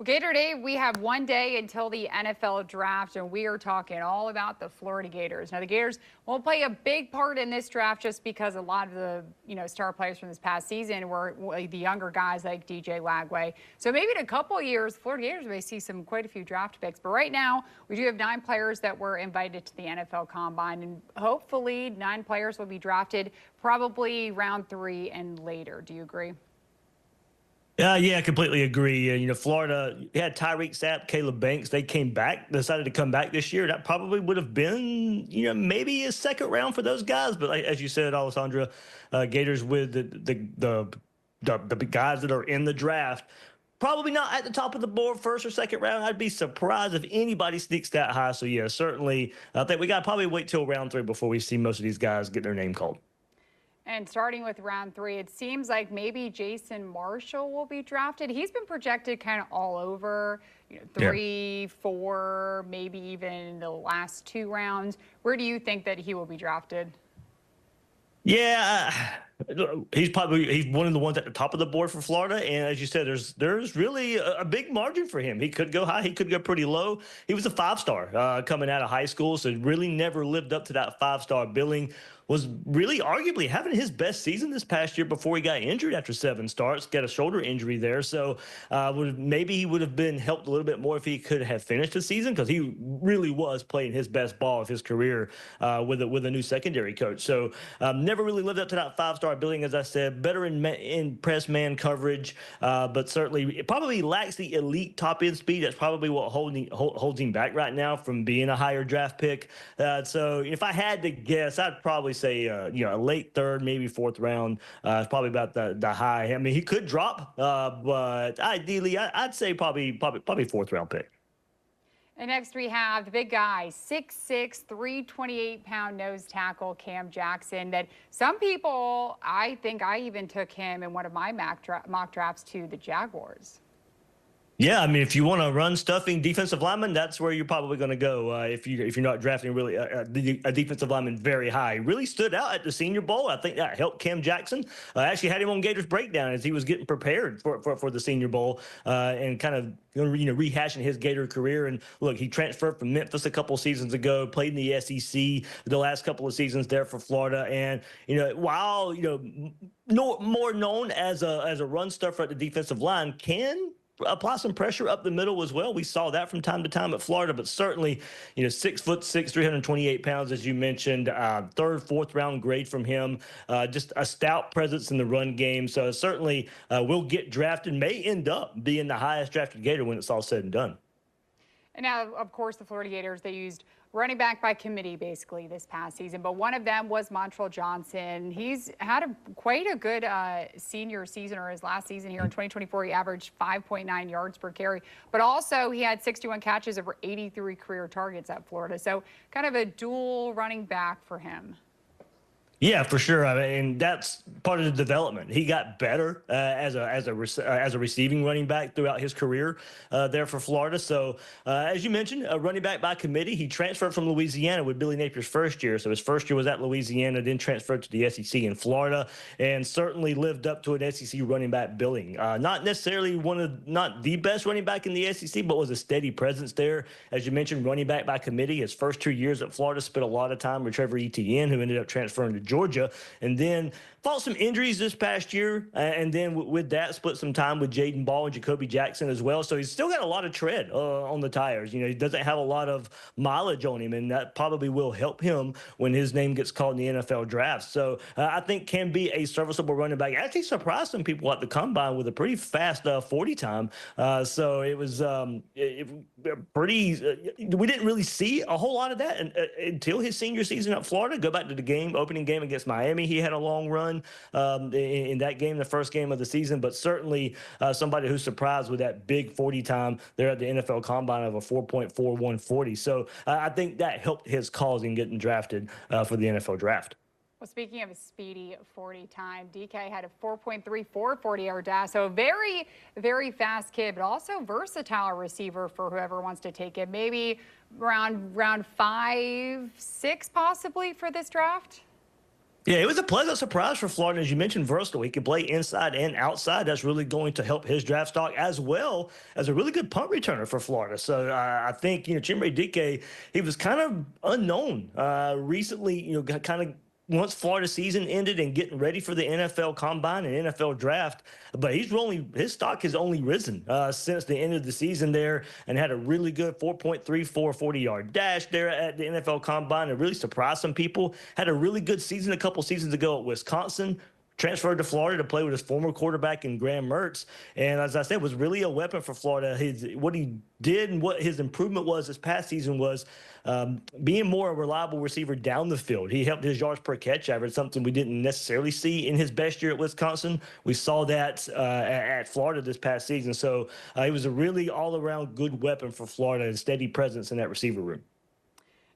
Well, Gator Dave, we have one day until the NFL draft, and we are talking all about the Florida Gators. Now, the Gators won't play a big part in this draft just because a lot of the star players from this past season were the younger guys like DJ Lagway. So maybe in a couple of years, Florida Gators may see quite a few draft picks. But right now, we do have 9 players that were invited to the NFL Combine, and hopefully 9 players will be drafted probably round 3 and later. Do you agree? Yeah, I completely agree. Florida had Tyreek Sapp, Caleb Banks. They decided to come back this year. That probably would have been, maybe a second round for those guys. But as you said, Alessandra, Gators with the guys that are in the draft, probably not at the top of the board, first or second round. I'd be surprised if anybody sneaks that high. So yeah, certainly, I think we got to probably wait till round 3 before we see most of these guys get their name called. And starting with round 3, it seems like maybe Jason Marshall will be drafted. He's been projected kind of all over, 3, 4, maybe even the last 2 rounds. Where do you think that he will be drafted? Yeah, he's one of the ones at the top of the board for Florida, and as you said, there's really a big margin for him. He could go high, he could go pretty low. He was a 5-star coming out of high school, so really never lived up to that 5-star billing. Was really arguably having his best season this past year before he got injured after 7 starts, got a shoulder injury there. So maybe he would have been helped a little bit more if he could have finished the season, because he really was playing his best ball of his career with a new secondary coach. So never really lived up to that 5-star billing, as I said. Better in press man coverage, but certainly it probably lacks the elite top end speed. That's probably what holds him back right now from being a higher draft pick. So if I had to guess, I'd probably say a late 3rd, maybe 4th round is probably about the high. I mean, he could drop, but ideally I'd say probably 4th round pick. And next we have the big guy, 6'6", 328-pound nose tackle Cam Jackson. That some people, I think I even took him in one of my mock drafts to the Jaguars. Yeah, I mean, if you want to run stuffing defensive lineman, that's where you're probably going to go if you're not drafting really a defensive lineman very high. He really stood out at the Senior Bowl. I think that helped Cam Jackson. I actually had him on Gators Breakdown as he was getting prepared for the Senior Bowl and kind of rehashing his Gator career. And look, he transferred from Memphis a couple of seasons ago, played in the SEC the last couple of seasons there for Florida. And while more known as a run stuffer at the defensive line, can apply some pressure up the middle as well. We saw that from time to time at Florida, but certainly, 6'6", 328 pounds, as you mentioned, 3rd, 4th round grade from him. Just a stout presence in the run game. So certainly will get drafted, may end up being the highest drafted Gator when it's all said and done. And now, of course, the Florida Gators, they used running back by committee basically this past season, but one of them was Montreal Johnson. He's had quite a good senior season, or his last season here in 2024. He averaged 5.9 yards per carry, but also he had 61 catches over 83 career targets at Florida. So kind of a dual running back for him. Yeah, for sure. I mean, that's part of the development. He got better as a receiving running back throughout his career there for Florida. So, as you mentioned, a running back by committee. He transferred from Louisiana with Billy Napier's first year. So his first year was at Louisiana, then transferred to the SEC in Florida, and certainly lived up to an SEC running back billing. Not necessarily not the best running back in the SEC, but was a steady presence there. As you mentioned, running back by committee. His first 2 years at Florida, spent a lot of time with Trevor Etienne, who ended up transferring to Georgia, and then fought some injuries this past year, and then with that split some time with Jaden Ball and Jacoby Jackson as well. So he's still got a lot of tread on the tires. He doesn't have a lot of mileage on him, and that probably will help him when his name gets called in the NFL draft. So I think can be a serviceable running back. Actually surprised some people at the combine with a pretty fast 40 time. So it was pretty. We didn't really see a whole lot of that until his senior season at Florida. Go back to the opening game against Miami. He had a long run in that game, the first game of the season, but certainly somebody who's surprised with that big 40 time there at the NFL Combine of a 4.4140. So I think that helped his cause in getting drafted for the NFL draft. Well, speaking of a speedy 40 time, DK had a 4.34 40-yard dash. So a very, very fast kid, but also versatile receiver for whoever wants to take it. Maybe around round 5, 6 possibly for this draft. Yeah, it was a pleasant surprise for Florida. As you mentioned, versatile. He can play inside and outside. That's really going to help his draft stock as well as a really good punt returner for Florida. So I think, Chimere Dike, he was kind of unknown recently, kind of once Florida season ended and getting ready for the NFL Combine and NFL Draft. But his stock has only risen since the end of the season there, and had a really good 4.34 40-yard dash there at the NFL Combine, and really surprised some people. Had a really good season a couple seasons ago at Wisconsin. Transferred to Florida to play with his former quarterback in Graham Mertz, and as I said, was really a weapon for Florida. What he did and what his improvement was this past season was being more a reliable receiver down the field. He helped his yards per catch average, something we didn't necessarily see in his best year at Wisconsin. We saw that at Florida this past season. So he was a really all-around good weapon for Florida and steady presence in that receiver room.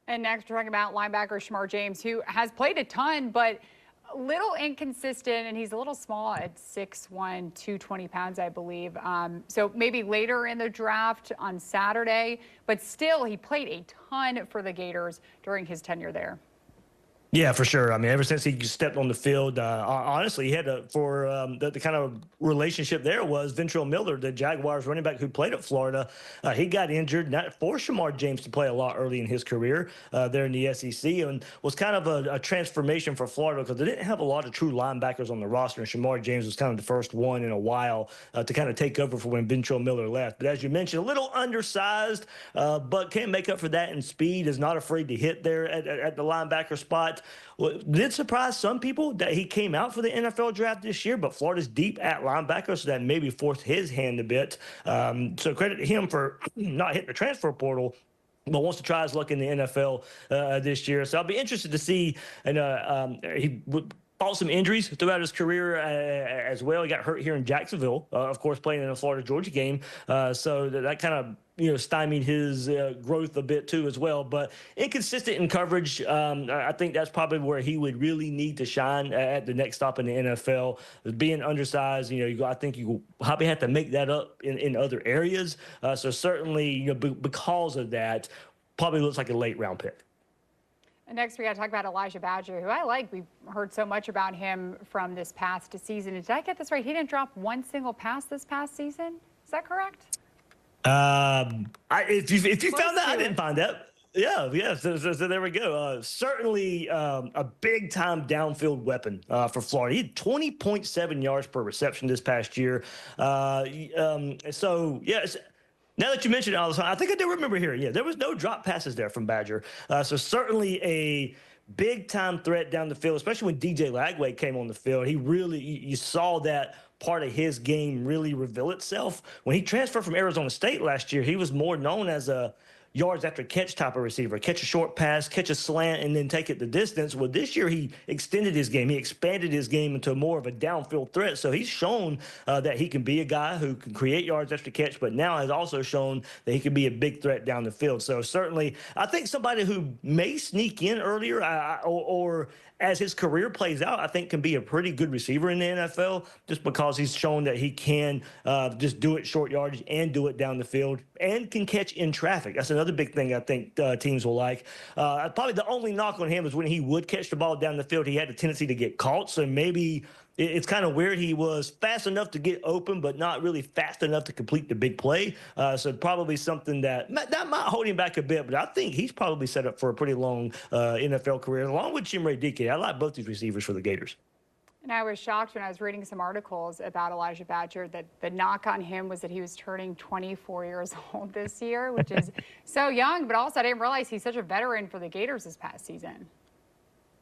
And next, we're talking about linebacker Shamar James, who has played a ton, but a little inconsistent, and he's a little small at 6'1", 220 pounds, I believe. So maybe later in the draft on Saturday, but still he played a ton for the Gators during his tenure there. Yeah, for sure. I mean, ever since he stepped on the field, honestly, he had the kind of relationship there was Ventrell Miller, the Jaguars running back who played at Florida. He got injured, not forced Shamar James to play a lot early in his career there in the SEC, and was kind of a transformation for Florida because they didn't have a lot of true linebackers on the roster, and Shamar James was kind of the first one in a while to kind of take over for when Ventrell Miller left. But as you mentioned, a little undersized, but can make up for that in speed, is not afraid to hit there at the linebacker spot. Well, did surprise some people that he came out for the NFL draft this year, but Florida's deep at linebacker, so that maybe forced his hand a bit. So credit to him for not hitting the transfer portal, but wants to try his luck in the NFL this year. So I'll be interested to see. And he fought some injuries throughout his career as well. He got hurt here in Jacksonville, of course, playing in a Florida-Georgia game. So that kind of stymied his growth a bit too as well. But inconsistent in coverage, I think that's probably where he would really need to shine at the next stop in the NFL. Being undersized, I think you probably have to make that up in other areas. So certainly, because of that, probably looks like a late round pick. And next, we got to talk about Elijah Badger, who I like. We've heard so much about him from this past season. Did I get this right? He didn't drop one single pass this past season. Is that correct? If you found that, I didn't find that. Yeah. So there we go. Certainly a big-time downfield weapon for Florida. He had 20.7 yards per reception this past year. So, yes. Now that you mentioned it, I think I do remember hearing, there was no drop passes there from Badger. So certainly a big-time threat down the field, especially when DJ Lagway came on the field. He really, you saw that part of his game really reveal itself. When he transferred from Arizona State last year, he was more known as a yards after catch type of receiver, catch a short pass, catch a slant, and then take it the distance. Well, this year he extended his game. He expanded his game into more of a downfield threat. So he's shown that he can be a guy who can create yards after catch, but now has also shown that he can be a big threat down the field. So certainly, I think somebody who may sneak in earlier or as his career plays out, I think can be a pretty good receiver in the NFL just because he's shown that he can just do it short yardage and do it down the field and can catch in traffic. That's another big thing I think teams will like. Probably the only knock on him is when he would catch the ball down the field, he had a tendency to get caught. So maybe it's kind of weird. He was fast enough to get open, but not really fast enough to complete the big play. So probably something that might hold him back a bit, but I think he's probably set up for a pretty long NFL career, along with Chimere Dike. I like both these receivers for the Gators. And I was shocked when I was reading some articles about Elijah Badger that the knock on him was that he was turning 24 years old this year, which is so young, but also I didn't realize he's such a veteran for the Gators this past season.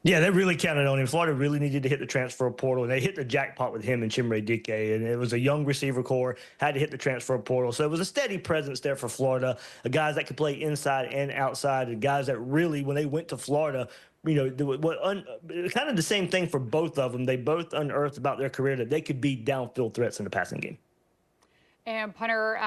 Yeah, they really counted on him. Florida really needed to hit the transfer portal, and they hit the jackpot with him and Chimere Dike. And it was a young receiver core, had to hit the transfer portal. So it was a steady presence there for Florida, guys that could play inside and outside, and guys that really, when they went to Florida, kind of the same thing for both of them. They both unearthed about their career that they could be downfield threats in the passing game. And punter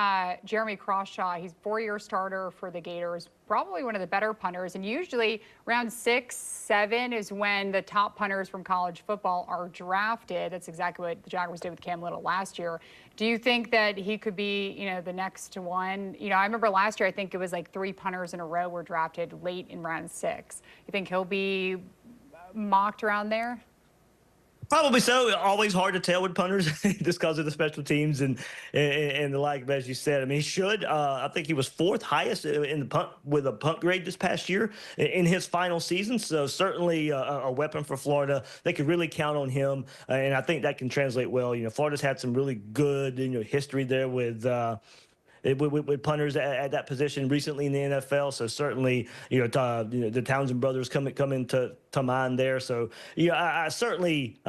Jeremy Crossshaw, he's a 4-year starter for the Gators, probably one of the better punters. And usually around 6, 7 is when the top punters from college football are drafted. That's exactly what the Jaguars did with Cam Little last year. Do you think that he could be, the next one? I remember last year, I think it was like 3 punters in a row were drafted late in round 6. You think he'll be mocked around there? Probably so. Always hard to tell with punters just because of the special teams and the like. But as you said, I mean, he should. I think he was fourth highest in the punt with a punt grade this past year in his final season. So certainly a weapon for Florida. They could really count on him, and I think that can translate well. Florida's had some really good history there with punters at that position recently in the NFL. So certainly, the Townsend brothers come into mind there. So, I certainly,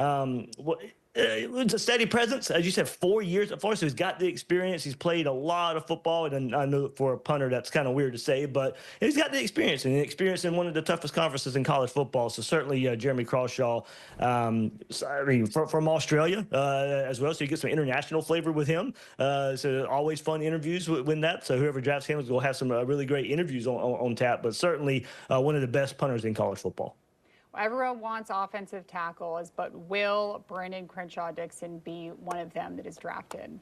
it's a steady presence. As you said, 4 years at Florida, so he's got the experience. He's played a lot of football, and I know for a punter that's kind of weird to say, but he's got the experience, and the experience in one of the toughest conferences in college football. So certainly Jeremy Crossshaw, from Australia as well, so you get some international flavor with him. So always fun interviews with that. So whoever drafts him is going to have some really great interviews on tap, but certainly one of the best punters in college football. Everyone wants offensive tackles, but will Brandon Krenshaw Dixon be one of them that is drafted?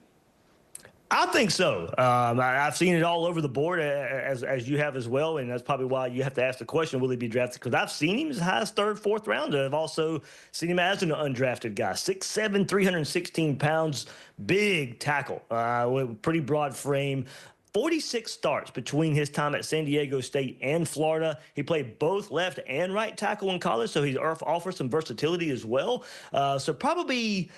I think so. I've seen it all over the board, as you have as well, and that's probably why you have to ask the question, will he be drafted? Because I've seen him as high as third, fourth round. I've also seen him as an undrafted guy, 6'7", 316 pounds, big tackle, with pretty broad frame. 46 starts between his time at San Diego State and Florida. He played both left and right tackle in college, so he offers some versatility as well. So probably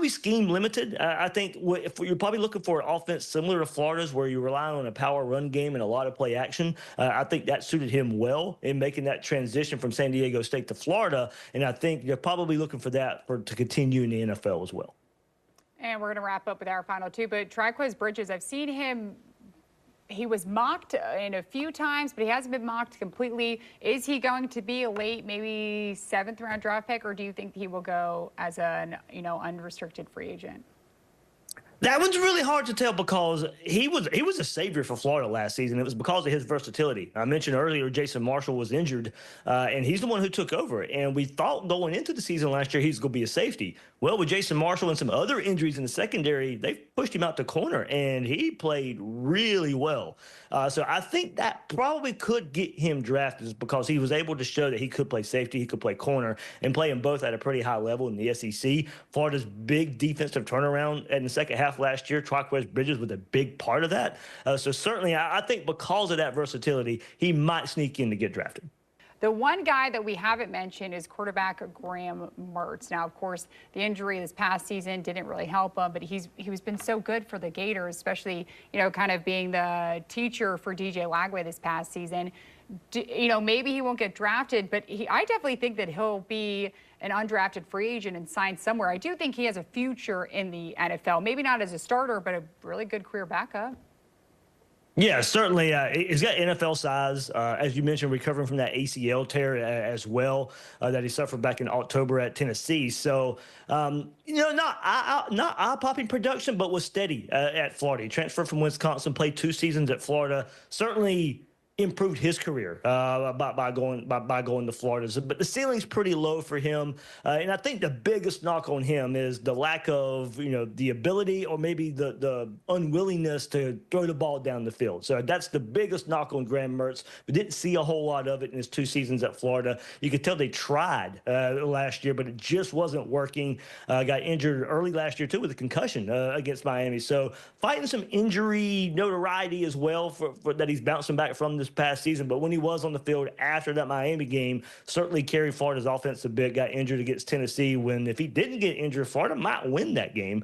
scheme limited. I think if you're probably looking for an offense similar to Florida's, where you rely on a power run game and a lot of play action, I think that suited him well in making that transition from San Diego State to Florida. And I think you're probably looking for that to continue in the NFL as well. And we're going to wrap up with our final two, but Triquz Bridges, I've seen him. He was mocked in a few times, but he hasn't been mocked completely. Is he going to be a late, maybe seventh round draft pick, or do you think he will go as an unrestricted free agent? That one's really hard to tell because he was a savior for Florida last season. It was because of his versatility. I mentioned earlier Jason Marshall was injured, and he's the one who took over. And we thought going into the season last year he's going to be a safety. Well, with Jason Marshall and some other injuries in the secondary, they pushed him out to corner, and he played really well. So I think that probably could get him drafted because he was able to show that he could play safety, he could play corner, and play them both at a pretty high level in the SEC. Florida's big defensive turnaround in the second half last year, Triquz Bridges was a big part of that. So certainly I think because of that versatility, he might sneak in to get drafted. The one guy that we haven't mentioned is quarterback Graham Mertz. Now, of course, the injury this past season didn't really help him, but he's been so good for the Gators, especially, kind of being the teacher for DJ Lagway this past season. Maybe he won't get drafted, but I definitely think that he'll be an undrafted free agent and sign somewhere. I do think he has a future in the NFL, maybe not as a starter, but a really good career backup. Yeah, certainly. He's got NFL size, as you mentioned, recovering from that ACL tear as well that he suffered back in October at Tennessee. So, not eye-popping production, but was steady at Florida. He transferred from Wisconsin, played 2 seasons at Florida. Certainly improved his career by going to Florida. But the ceiling's pretty low for him. And I think the biggest knock on him is the lack of, the ability or maybe the unwillingness to throw the ball down the field. So that's the biggest knock on Graham Mertz. We didn't see a whole lot of it in his 2 seasons at Florida. You could tell they tried last year, but it just wasn't working. Got injured early last year, too, with a concussion against Miami. So fighting some injury notoriety as well for that he's bouncing back from this past season. But when he was on the field after that Miami game, certainly carried Florida's offense a bit, got injured against Tennessee when if he didn't get injured, Florida might win that game.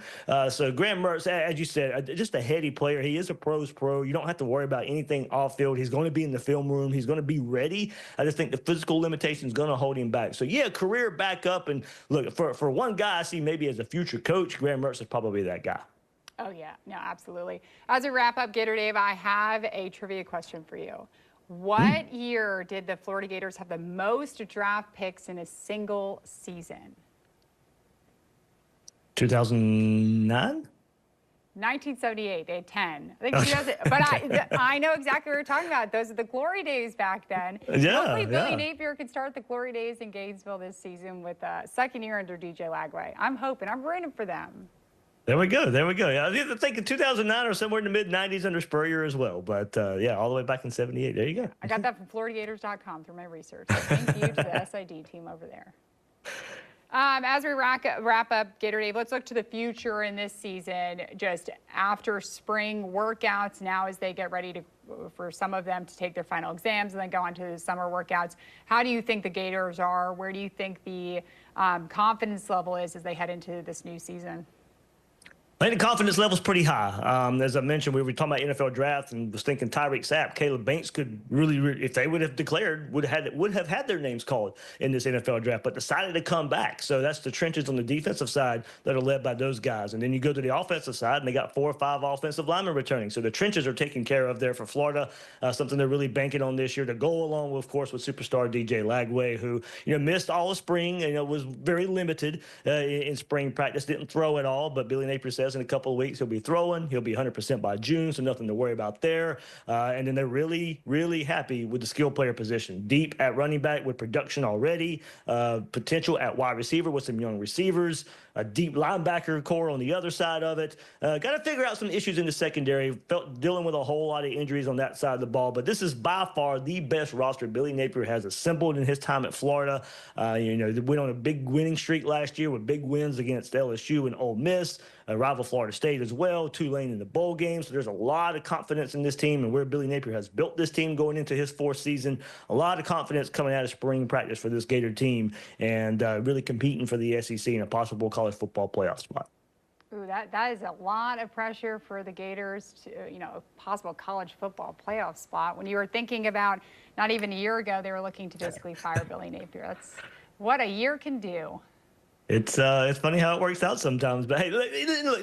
So Graham Mertz, as you said, just a heady player. He is a pro's pro. You don't have to worry about anything off field. He's going to be in the film room. He's going to be ready. I just think the physical limitation is going to hold him back. So, yeah, career backup. And look, for one guy I see maybe as a future coach, Graham Mertz is probably that guy. Oh, yeah. No, absolutely. As we wrap up, Gator Dave, I have a trivia question for you. What year did the Florida Gators have the most draft picks in a single season? 2009? 1978. They had 10. I think but I know exactly what you're talking about. Those are the glory days back then. Yeah. Hopefully Billy Napier can start the glory days in Gainesville this season with second year under DJ Lagway. I'm hoping. I'm rooting for them. There we go. There we go. Yeah, I think in 2009 or somewhere in the mid 90s under Spurrier as well. But yeah, all the way back in 78. There you go. I got that from FloridaGators.com through my research. So thank you to the SID team over there. As we wrap up, Gator Dave, let's look to the future in this season. Just after spring workouts, now as they get ready for some of them to take their final exams and then go on to the summer workouts, how do you think the Gators are? Where do you think the confidence level is as they head into this new season? I think the confidence level is pretty high. As I mentioned, we were talking about NFL draft and was thinking Tyreek Sapp, Caleb Banks could really, if they would have declared, would have had their names called in this NFL draft, but decided to come back. So that's the trenches on the defensive side that are led by those guys. And then you go to the offensive side, and they got 4 or 5 offensive linemen returning. So the trenches are taken care of there for Florida, something they're really banking on this year to go along, with, of course, with superstar DJ Lagway, who missed all of spring and was very limited in spring practice, didn't throw at all. But Billy Napier says in a couple of weeks he'll be throwing. He'll be 100% by June, so nothing to worry about there. And then they're really, really happy with the skill player position. Deep at running back with production already, potential at wide receiver with some young receivers, a deep linebacker core on the other side of it. Got to figure out some issues in the secondary. Dealing with a whole lot of injuries on that side of the ball, but this is by far the best roster Billy Napier has assembled in his time at Florida. They went on a big winning streak last year with big wins against LSU and Ole Miss, rival Florida State as well, Tulane in the bowl game. So there's a lot of confidence in this team and where Billy Napier has built this team going into his 4th season. A lot of confidence coming out of spring practice for this Gator team, and really competing for the SEC and a possible college football playoff spot. Ooh, that is a lot of pressure for the Gators to, a possible college football playoff spot. When you were thinking about, not even a year ago, they were looking to basically fire Billy Napier. That's what a year can do. It's funny how it works out sometimes. But hey, look,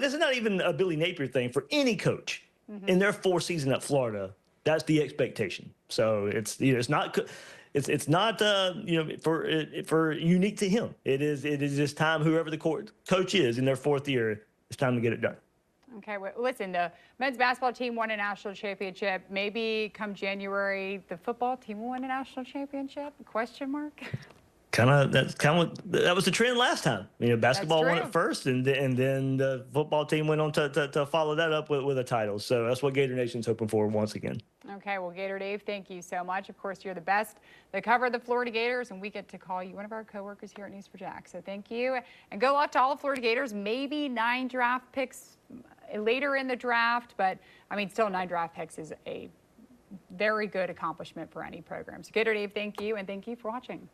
this is not even a Billy Napier thing for any coach in their 4th season at Florida. That's the expectation. So it's not. It's not for unique to him. It is just time. Whoever the coach is in their 4th year, it's time to get it done. Okay, well, listen, the men's basketball team won a national championship. Maybe come January, the football team will win a national championship? Question mark. That was the trend last time. Basketball won it first, and then the football team went on to follow that up with a title. So that's what Gator Nation's hoping for once again. Okay, well, Gator Dave, thank you so much. Of course, you're the best that cover the Florida Gators, and we get to call you one of our coworkers here at News4Jax. So thank you, and good luck to all the Florida Gators. Maybe 9 draft picks later in the draft, but still 9 draft picks is a very good accomplishment for any program. So Gator Dave, thank you, and thank you for watching.